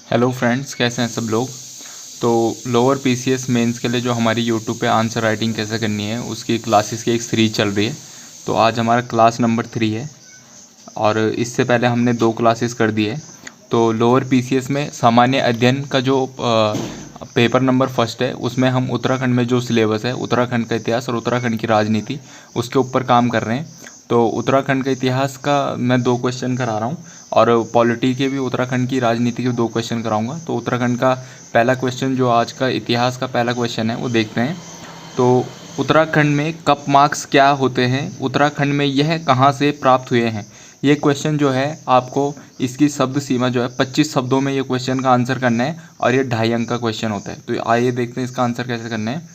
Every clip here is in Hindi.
हेलो फ्रेंड्स, कैसे हैं सब लोग। तो लोअर पीसीएस मेंस के लिए जो हमारी यूट्यूब पे आंसर राइटिंग कैसे करनी है उसकी क्लासेस की एक सीरीज चल रही है। तो आज हमारा क्लास नंबर 3 है और इससे पहले हमने 2 क्लासेस कर दी है। तो लोअर पीसीएस में सामान्य अध्ययन का जो पेपर नंबर फर्स्ट है उसमें हम उत्तराखंड में जो सिलेबस है, उत्तराखंड का इतिहास और उत्तराखंड की राजनीति, उसके ऊपर काम कर रहे हैं। तो उत्तराखंड के इतिहास का मैं 2 क्वेश्चन करा रहा हूँ और पॉलिटी के भी, उत्तराखंड की राजनीति के 2 क्वेश्चन कराऊंगा। तो उत्तराखंड का पहला क्वेश्चन, जो आज का इतिहास का पहला क्वेश्चन है, वो देखते हैं। तो उत्तराखंड में कप मार्क्स क्या होते हैं, उत्तराखंड में यह कहाँ से प्राप्त हुए हैं। ये क्वेश्चन जो है आपको, इसकी शब्द सीमा जो है 25 शब्दों में ये क्वेश्चन का आंसर करना है और ये 2.5 अंक का क्वेश्चन होता है। तो आइए देखते हैं इसका आंसर कैसे करना है।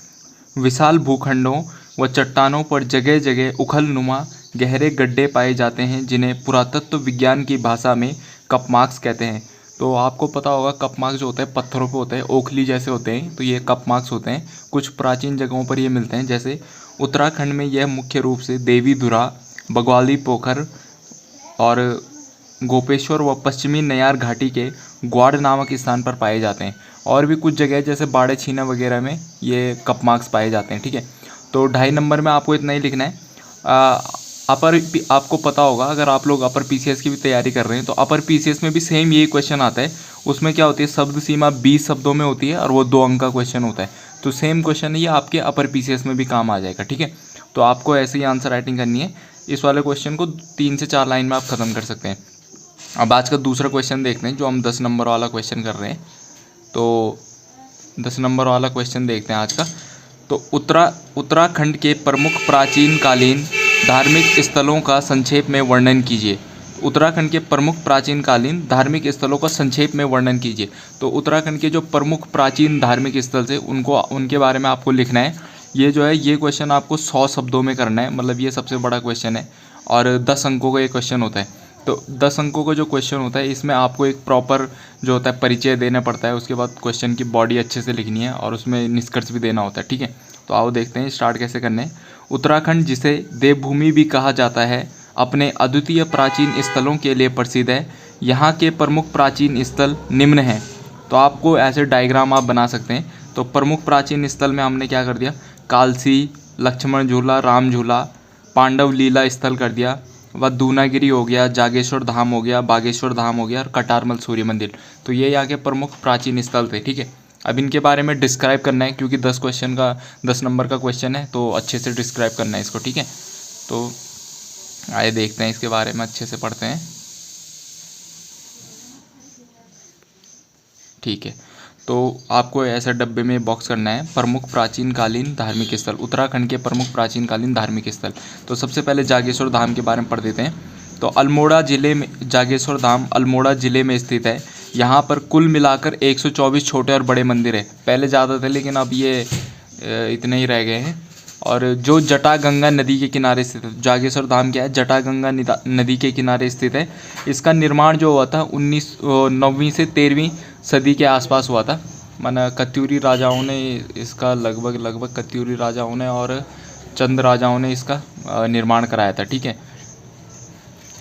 विशाल भूखंडों व चट्टानों पर जगह जगह उखल नुमा गहरे गड्ढे पाए जाते हैं जिन्हें पुरातत्व विज्ञान की भाषा में कपमार्क्स कहते हैं। तो आपको पता होगा कपमार्क्स जो होते हैं पत्थरों पे होते हैं, ओखली जैसे होते हैं, तो ये कपमार्क्स होते हैं। कुछ प्राचीन जगहों पर ये मिलते हैं, जैसे उत्तराखंड में यह मुख्य रूप से देवीधुरा, बग्वाली पोखर और गोपेश्वर व पश्चिमी नयार घाटी के ग्वाड़ नामक स्थान पर पाए जाते हैं। और भी कुछ जगह जैसे बाड़े छीना वगैरह में ये कपमार्क्स पाए जाते हैं। ठीक है, तो 2.5 नंबर में आपको इतना ही लिखना है। आपको पता होगा, अगर आप लोग अपर पीसीएस की भी तैयारी कर रहे हैं तो अपर पीसीएस में भी सेम यही क्वेश्चन आता है। उसमें क्या होती है, शब्द सीमा 20 शब्दों में होती है और वो 2 अंक का क्वेश्चन होता है। तो सेम क्वेश्चन ये आपके अपर पीसीएस में भी काम आ जाएगा। ठीक है, तो आपको ऐसे ही आंसर राइटिंग करनी है। इस वाले क्वेश्चन को 3 से 4 लाइन में आप ख़त्म कर सकते हैं। अब आज का दूसरा क्वेश्चन देखते हैं, जो हम 10 नंबर वाला क्वेश्चन कर रहे हैं। तो 10 नंबर वाला क्वेश्चन देखते हैं आज का। तो उत्तराखंड के प्रमुख प्राचीन कालीन धार्मिक स्थलों का संक्षेप में वर्णन कीजिए। उत्तराखंड के प्रमुख प्राचीन कालीन धार्मिक स्थलों का संक्षेप में वर्णन कीजिए। तो उत्तराखंड के जो प्रमुख प्राचीन धार्मिक स्थल थे उनके बारे में आपको लिखना है। ये जो है, ये क्वेश्चन आपको 100 शब्दों में करना है, मतलब ये सबसे बड़ा क्वेश्चन है और 10 अंकों का ये क्वेश्चन होता है। तो 10 अंकों का जो क्वेश्चन होता है इसमें आपको एक प्रॉपर जो होता है परिचय देना पड़ता है। उसके बाद क्वेश्चन की बॉडी अच्छे से लिखनी है और उसमें निष्कर्ष भी देना होता है। ठीक है, तो आओ देखते हैं स्टार्ट कैसे करने। उत्तराखंड, जिसे देवभूमि भी कहा जाता है, अपने अद्वितीय प्राचीन स्थलों के लिए प्रसिद्ध है। यहाँ के प्रमुख प्राचीन स्थल निम्न हैं। तो आपको ऐसे डायग्राम आप बना सकते हैं। तो प्रमुख प्राचीन स्थल में हमने क्या कर दिया, कालसी, लक्ष्मण झूला, राम झूला, पांडव लीला स्थल कर दिया, व दूनागिरी हो गया, जागेश्वर धाम हो गया, बागेश्वर धाम हो गया और कटारमल सूर्य मंदिर। तो ये यहाँ के प्रमुख प्राचीन स्थल थे। ठीक है, अब इनके बारे में डिस्क्राइब करना है, क्योंकि 10 नंबर का क्वेश्चन है तो अच्छे से डिस्क्राइब करना है इसको। ठीक है, तो आइए देखते हैं इसके बारे में, अच्छे से पढ़ते हैं। ठीक है, तो आपको ऐसा डब्बे में बॉक्स करना है, प्रमुख प्राचीन कालीन धार्मिक स्थल, उत्तराखंड के प्रमुख प्राचीन कालीन धार्मिक स्थल। तो सबसे पहले जागेश्वर धाम के बारे में पढ़ देते हैं। तो अल्मोड़ा जिले में जागेश्वर धाम अल्मोड़ा जिले में स्थित है। यहाँ पर कुल मिलाकर 124 छोटे और बड़े मंदिर है। पहले ज़्यादा थे लेकिन अब ये इतने ही रह गए हैं। और जो जटागंगा नदी के किनारे स्थित है, जागेश्वर धाम क्या है, जटागंगा नदी के किनारे स्थित है। इसका निर्माण जो हुआ था 9वीं से 13वीं सदी के आसपास हुआ था। माना कत्यूरी राजाओं ने इसका लगभग कत्यूरी राजाओं ने और चंद राजाओं ने इसका निर्माण कराया था। ठीक है,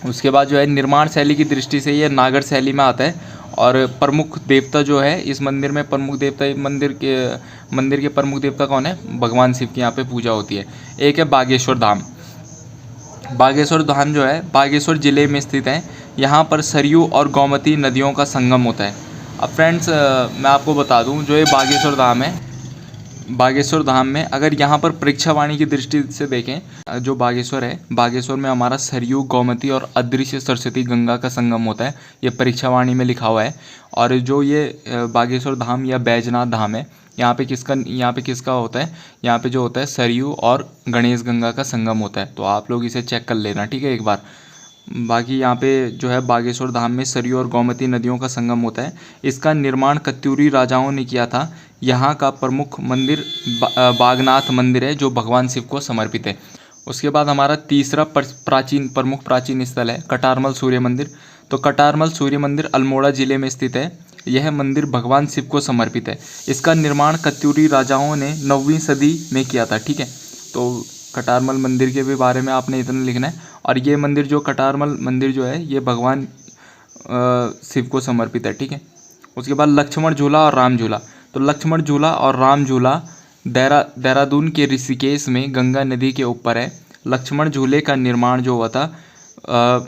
उसके बाद जो है निर्माण शैली की दृष्टि से ये नागर शैली में आता है। और प्रमुख देवता जो है इस मंदिर में, प्रमुख देवता मंदिर के प्रमुख देवता कौन है, भगवान शिव की यहाँ पे पूजा होती है। एक है बागेश्वर धाम। बागेश्वर धाम जो है बागेश्वर जिले में स्थित है। यहाँ पर सरयू और गोमती नदियों का संगम होता है। अब फ्रेंड्स, मैं आपको बता दूँ, जो ये बागेश्वर धाम है, बागेश्वर धाम में अगर यहाँ पर परीक्षावाणी की दृष्टि से देखें, जो बागेश्वर है, बागेश्वर में हमारा सरयू, गोमती और अदृश्य सरस्वती गंगा का संगम होता है। ये परीक्षावाणी में लिखा हुआ है। और जो ये बागेश्वर धाम या बैजनाथ धाम है, यहाँ पे किसका होता है, यहाँ पे जो होता है सरयू और गणेश गंगा का संगम होता है। तो आप लोग इसे चेक कर लेना, ठीक है, एक बार। बाकी यहाँ पे जो है बागेश्वर धाम में सरयू और गोमती नदियों का संगम होता है। इसका निर्माण कत्यूरी राजाओं ने किया था। यहाँ का प्रमुख मंदिर बागनाथ मंदिर है, जो भगवान शिव को समर्पित है। उसके बाद हमारा तीसरा प्रमुख प्राचीन स्थल है कटारमल सूर्य मंदिर। तो कटारमल सूर्य मंदिर अल्मोड़ा जिले में स्थित है। यह मंदिर भगवान शिव को समर्पित है। इसका निर्माण कत्यूरी राजाओं ने 9वीं सदी में किया था। ठीक है, तो कटारमल मंदिर के भी बारे में आपने इतना लिखना है। और ये मंदिर, जो कटारमल मंदिर जो है, ये भगवान शिव को समर्पित है। ठीक है, उसके बाद लक्ष्मण झूला और राम झूला। तो लक्ष्मण झूला और राम झूला देहरादून के ऋषिकेश में गंगा नदी के ऊपर है। लक्ष्मण झूले का निर्माण जो हुआ था,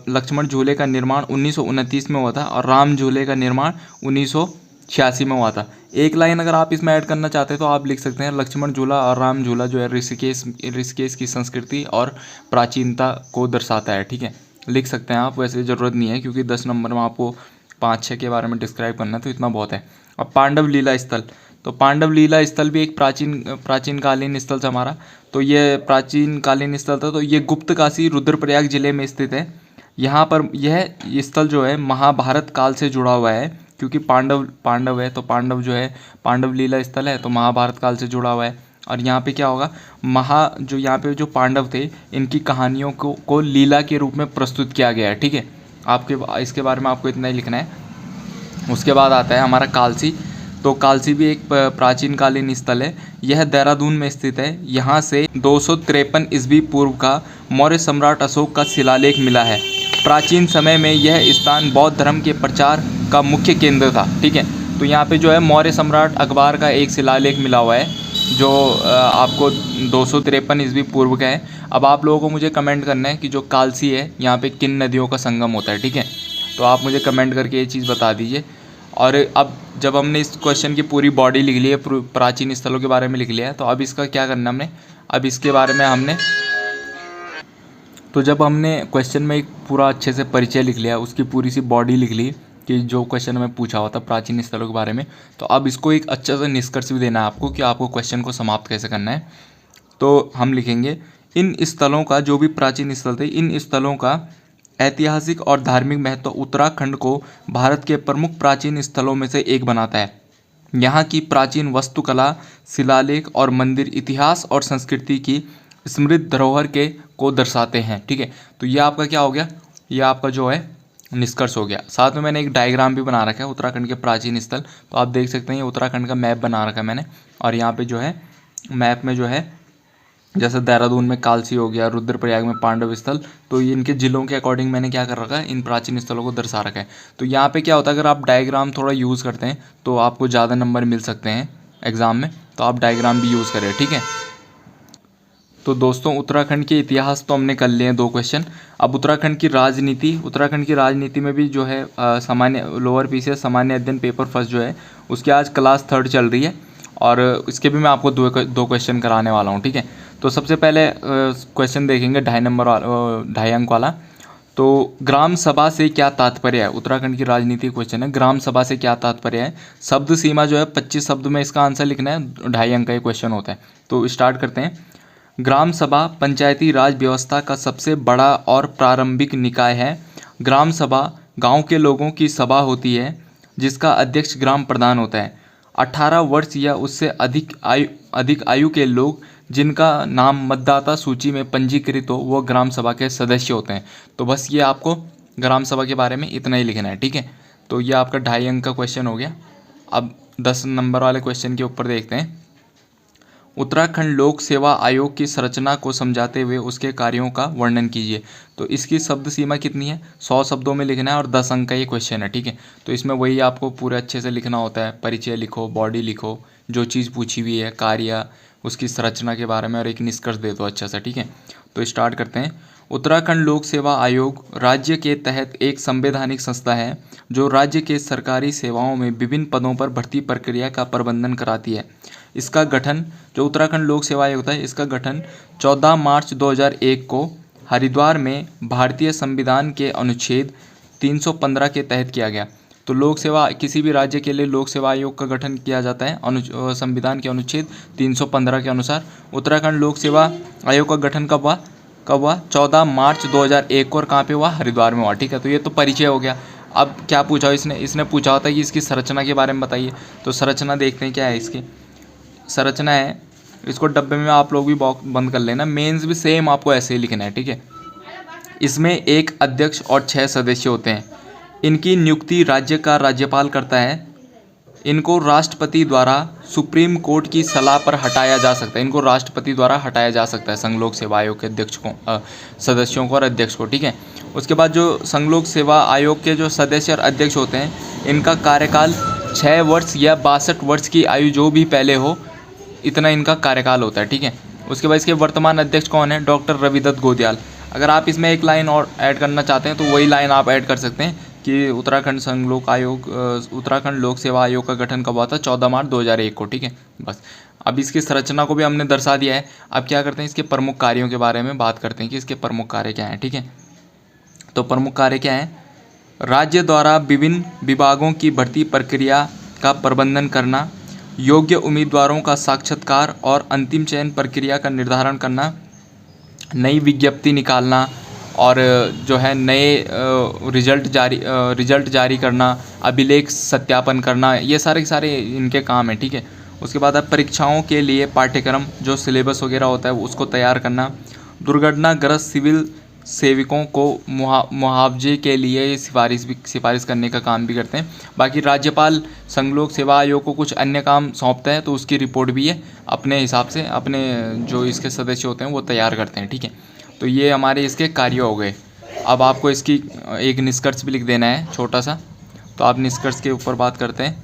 लक्ष्मण झूले का निर्माण 1929 में हुआ था और राम झूले का निर्माण 1986 में हुआ था। एक लाइन अगर आप इसमें ऐड करना चाहते हैं तो आप लिख सकते हैं लक्ष्मण झूला और राम झूला जो है ऋषिकेश की संस्कृति और प्राचीनता को दर्शाता है। ठीक है, लिख सकते हैं आप, वैसे ज़रूरत नहीं है क्योंकि 10 नंबर में आपको 5-6 के बारे में डिस्क्राइब करना है तो इतना बहुत है। अब पांडव लीला स्थल, तो पांडव लीला स्थल भी एक प्राचीन कालीन स्थल था हमारा। तो ये प्राचीन कालीन स्थल था, तो ये गुप्तकाशी रुद्रप्रयाग जिले में स्थित है। यहाँ पर यह स्थल जो है महाभारत काल से जुड़ा हुआ है, क्योंकि पांडव है तो पांडव जो है पांडव लीला स्थल है तो महाभारत काल से जुड़ा हुआ है। और यहाँ पे क्या होगा, यहाँ पे जो पांडव थे इनकी कहानियों को लीला के रूप में प्रस्तुत किया गया है। ठीक है, आपके इसके बारे में आपको इतना ही लिखना है। उसके बाद आता है हमारा कालसी। तो कालसी भी एक प्राचीन कालीन स्थल है। यह देहरादून में स्थित है। यहाँ से 253 ईस्वी पूर्व का मौर्य सम्राट अशोक का शिलालेख मिला है। प्राचीन समय में यह स्थान बौद्ध धर्म के प्रचार का मुख्य केंद्र था। ठीक है, तो यहाँ पे जो है मौर्य सम्राट अकबर का एक शिलालेख मिला हुआ है जो आपको 253 ईस्वी पूर्व का है। अब आप लोगों को मुझे कमेंट करना है कि जो कालसी है यहाँ पे किन नदियों का संगम होता है। ठीक है, तो आप मुझे कमेंट करके ये चीज़ बता दीजिए। और अब जब हमने इस क्वेश्चन की पूरी बॉडी लिख ली है, प्राचीन स्थलों के बारे में लिख लिया है, तो अब इसका क्या करना हमने, अब इसके बारे में हमने, तो जब हमने क्वेश्चन में एक पूरा अच्छे से परिचय लिख लिया, उसकी पूरी सी बॉडी लिख ली कि जो क्वेश्चन में पूछा हुआ था प्राचीन स्थलों के बारे में, तो अब इसको एक अच्छा सा निष्कर्ष भी देना है आपको कि आपको क्वेश्चन को समाप्त कैसे करना है। तो हम लिखेंगे इन स्थलों का, जो भी प्राचीन स्थल थे, इन स्थलों का ऐतिहासिक और धार्मिक महत्व उत्तराखंड को भारत के प्रमुख प्राचीन स्थलों में से एक बनाता है। यहाँ की प्राचीन वास्तुकला, शिलालेख और मंदिर इतिहास और संस्कृति की समृद्ध धरोहर को दर्शाते हैं। ठीक है, तो ये आपका क्या हो गया, ये आपका जो है निष्कर्ष हो गया। साथ में मैंने एक डायग्राम भी बना रखा है उत्तराखंड के प्राचीन स्थल, तो आप देख सकते हैं ये उत्तराखंड का मैप बना रखा है मैंने। और यहाँ पे जो है मैप में जो है जैसे देहरादून में कालसी हो गया, रुद्रप्रयाग में पांडव स्थल, तो ये इनके जिलों के अकॉर्डिंग मैंने क्या कर रखा है, इन प्राचीन स्थलों को दर्शा रखा है। तो यहाँ पे क्या होता है, अगर आप डायग्राम थोड़ा यूज़ करते हैं तो आपको ज़्यादा नंबर मिल सकते हैं एग्ज़ाम में, तो आप डायग्राम भी यूज़ करें। ठीक है, तो दोस्तों उत्तराखंड के इतिहास तो हमने कर लिए हैं 2 क्वेश्चन। अब उत्तराखंड की राजनीति में भी जो है सामान्य लोअर पीसीएस सामान्य अध्ययन पेपर फर्स्ट जो है उसकी आज क्लास 3 चल रही है और इसके भी मैं आपको 2 क्वेश्चन कराने वाला हूँ। ठीक है, तो सबसे पहले क्वेश्चन देखेंगे 2.5 अंक वाला। तो ग्राम सभा से क्या तात्पर्य है, उत्तराखंड की राजनीति क्वेश्चन है, ग्राम सभा से क्या तात्पर्य है। शब्द सीमा जो है 25 शब्द में इसका आंसर लिखना है, 2.5 अंक का क्वेश्चन होता है। तो स्टार्ट करते हैं। ग्राम सभा पंचायती राज व्यवस्था का सबसे बड़ा और प्रारंभिक निकाय है। ग्राम सभा गांव के लोगों की सभा होती है जिसका अध्यक्ष ग्राम प्रधान होता है। 18 वर्ष या उससे अधिक आयु के लोग जिनका नाम मतदाता सूची में पंजीकृत हो वो ग्राम सभा के सदस्य होते हैं। तो बस ये आपको ग्राम सभा के बारे में इतना ही लिखना है। ठीक है, तो ये आपका 2.5 अंक का क्वेश्चन हो गया। अब 10 नंबर वाले क्वेश्चन के ऊपर देखते हैं। उत्तराखंड लोक सेवा आयोग की संरचना को समझाते हुए उसके कार्यों का वर्णन कीजिए। तो इसकी शब्द सीमा कितनी है, 100 शब्दों में लिखना है और 10 अंक का ये क्वेश्चन है। ठीक है, तो इसमें वही आपको पूरे अच्छे से लिखना होता है, परिचय लिखो, बॉडी लिखो, जो चीज़ पूछी हुई है, कार्य, उसकी संरचना के बारे में और एक निष्कर्ष दे दो अच्छा सा। ठीक है, तो स्टार्ट करते हैं। उत्तराखंड लोक सेवा आयोग राज्य के तहत एक संवैधानिक संस्था है जो राज्य के सरकारी सेवाओं में विभिन्न पदों पर भर्ती प्रक्रिया का प्रबंधन कराती है। इसका गठन, जो उत्तराखंड लोक सेवा आयोग है, इसका गठन 14 मार्च 2001 को हरिद्वार में भारतीय संविधान के अनुच्छेद 315 के तहत किया गया। तो लोक सेवा, किसी भी राज्य के लिए लोक सेवा आयोग का गठन किया जाता है संविधान के अनुच्छेद 315 के अनुसार। उत्तराखंड लोक सेवा आयोग का गठन कब हुआ 14 मार्च 2001 को, और कहाँ पे हुआ, हरिद्वार में हुआ। ठीक है, तो ये तो परिचय हो गया। अब क्या पूछा इसने पूछा होता है कि इसकी संरचना के बारे में बताइए। तो संरचना देखते हैं क्या है इसकी संरचना है। इसको डब्बे में आप लोग भी बॉक्स बंद कर लेना। मेंस भी सेम आपको ऐसे ही लिखना है। ठीक है, इसमें एक अध्यक्ष और 6 सदस्य होते हैं। इनकी नियुक्ति राज्य का राज्यपाल करता है। इनको राष्ट्रपति द्वारा सुप्रीम कोर्ट की सलाह पर हटाया जा सकता है। इनको राष्ट्रपति द्वारा हटाया जा सकता है संघ लोक सेवा आयोग के अध्यक्ष को, सदस्यों को और अध्यक्ष को। ठीक है, उसके बाद जो संघ लोक सेवा आयोग के जो सदस्य और अध्यक्ष होते हैं इनका कार्यकाल 6 वर्ष या 62 वर्ष की आयु जो भी पहले हो, इतना इनका कार्यकाल होता है, ठीक है। उसके बाद इसके वर्तमान अध्यक्ष कौन है? डॉक्टर रविदत्त गोदयाल। अगर आप इसमें एक लाइन और ऐड करना चाहते हैं तो वही लाइन आप ऐड कर सकते हैं कि उत्तराखंड संघ लोक आयोग, उत्तराखंड लोक सेवा आयोग का गठन कब हुआ था? 14 मार्च 2001 को, ठीक है। बस अब इसकी संरचना को भी हमने दर्शा दिया है। अब क्या करते हैं, इसके प्रमुख कार्यों के बारे में बात करते हैं कि इसके प्रमुख कार्य क्या हैं, ठीक है। तो प्रमुख कार्य क्या हैं? राज्य द्वारा विभिन्न विभागों की भर्ती प्रक्रिया का प्रबंधन करना, योग्य उम्मीदवारों का साक्षात्कार और अंतिम चयन प्रक्रिया का निर्धारण करना, नई विज्ञप्ति निकालना और जो है नए रिजल्ट जारी करना, अभिलेख सत्यापन करना, ये सारे के सारे इनके काम हैं, ठीक है। उसके बाद अब परीक्षाओं के लिए पाठ्यक्रम जो सिलेबस वगैरह होता है उसको तैयार करना, दुर्घटनाग्रस्त सिविल सेवकों को मुआवजे के लिए सिफारिश करने का काम भी करते हैं। बाकी राज्यपाल संघ लोक सेवा आयोग को कुछ अन्य काम सौंपता है, तो उसकी रिपोर्ट भी है अपने हिसाब से, अपने जो इसके सदस्य होते हैं वो तैयार करते हैं, ठीक है। तो ये हमारे इसके कार्य हो गए। अब आपको इसकी एक निष्कर्ष भी लिख देना है छोटा सा, तो आप निष्कर्ष के ऊपर बात करते हैं।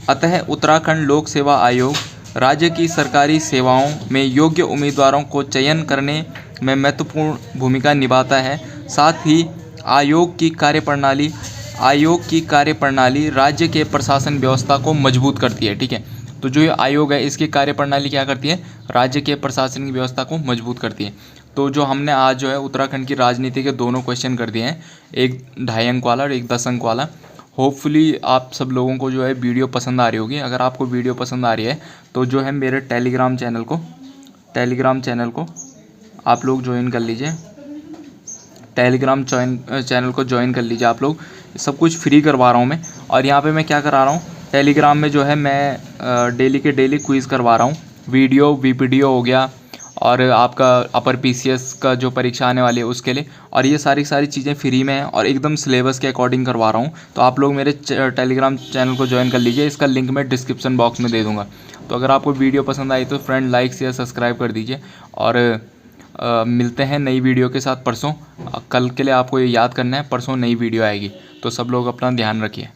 अतः उत्तराखंड लोक सेवा आयोग राज्य की सरकारी सेवाओं में योग्य उम्मीदवारों को चयन करने में महत्वपूर्ण भूमिका निभाता है। साथ ही आयोग की कार्यप्रणाली राज्य के प्रशासन व्यवस्था को मजबूत करती है, ठीक है। तो जो ये आयोग है इसकी कार्यप्रणाली क्या करती है? राज्य के प्रशासन की व्यवस्था को मजबूत करती है। तो जो हमने आज जो है उत्तराखंड की राजनीति के दोनों क्वेश्चन कर दिए हैं, एक 2.5 अंक वाला और एक 10 अंक वाला। होपफुली आप सब लोगों को जो है वीडियो पसंद आ रही होगी। अगर आपको वीडियो पसंद आ रही है तो जो है मेरे टेलीग्राम चैनल को आप लोग ज्वाइन कर लीजिए। चैनल को ज्वाइन कर लीजिए आप लोग। सब कुछ फ्री करवा रहा हूँ मैं। और यहाँ पे मैं क्या करा रहा हूँ, टेलीग्राम में जो है मैं डेली के डेली क्विज़ करवा रहा हूँ। वीडियो वीपीडीओ हो गया और आपका अपर पीसीएस का जो परीक्षा आने वाली है उसके लिए, और ये सारी चीज़ें फ्री में हैं और एकदम सिलेबस के अकॉर्डिंग करवा रहा हूँ। तो आप लोग मेरे टेलीग्राम चैनल को ज्वाइन कर लीजिए। इसका लिंक मैं डिस्क्रिप्शन बॉक्स में दे दूँगा। तो अगर आपको वीडियो पसंद आई तो फ्रेंड लाइक शेयर सब्सक्राइब कर दीजिए। और मिलते हैं नई वीडियो के साथ परसों। कल के लिए आपको ये याद करना है, परसों नई वीडियो आएगी। तो सब लोग अपना ध्यान रखिए।